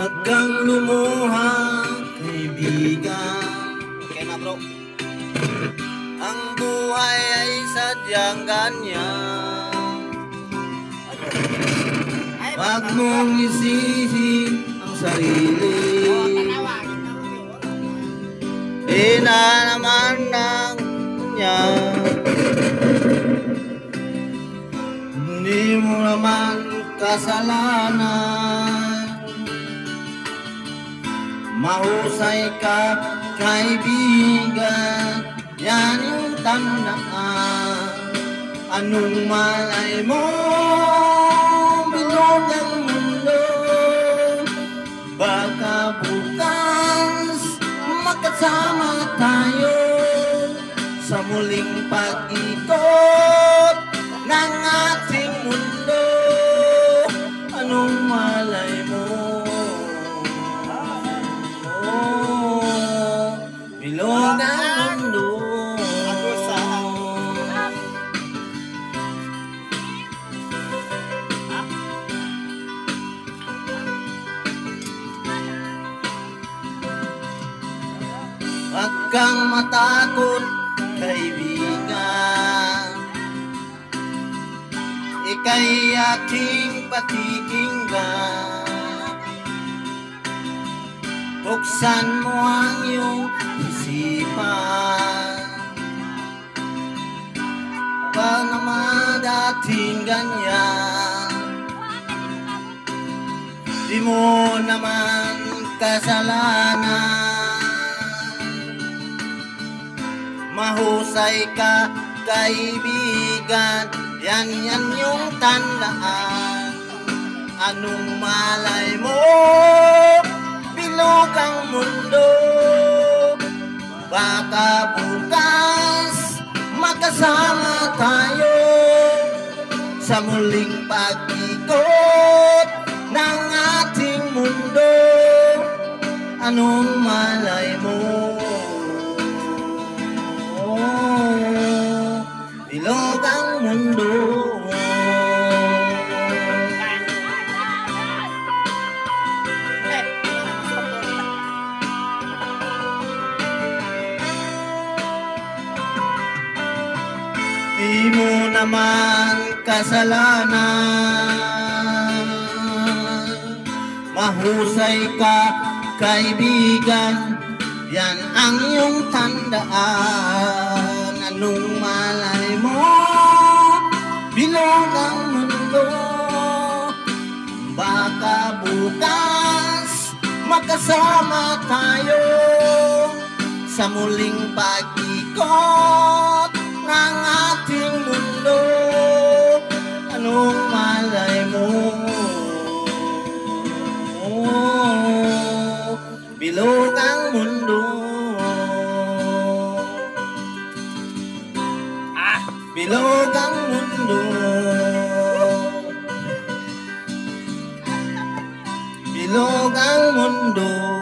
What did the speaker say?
Wag kang lumuha, kaibigan. Okay na bro. Ang buhay ay sadyang ganyan. Wag mong isisi ang sarili. Di na naman ng kanya. Hindi mo naman kasalanan. Mahusay ka, kaibigan. Yan yung tandaan. Anong malay mo, bilog ang mundo. Baka bukas magkasama tayo sa muling pag-ikot ng ating mundo. Anong malay mo, bilog ang mundo. Huwag kang matakot, kaibigan. Ika'y aking pakikinggan. Buksan mo ang iyong isipan. Huwag naman dating ganyan. Di mo naman kasalanan. Mahusay ka, kaibigan. Yan yung tandaan. Anong malay mo, bilog ang mundo. Baka bukas magkasama tayo sa muling pag-ikot ng ating mundo. Anong malay mo, bilog ang mundo. Di mo naman kasalanan. Mahusay ka, kaibigan. Yan ang iyong tandaan. Anong malay mo, bilog ang mundo. Baka bukas magkasama tayo sa muling pag-ikot ng ating mundo. Anong malay mo, bilog ang mundo. Bilog ang mundo. Bilog ang mundo.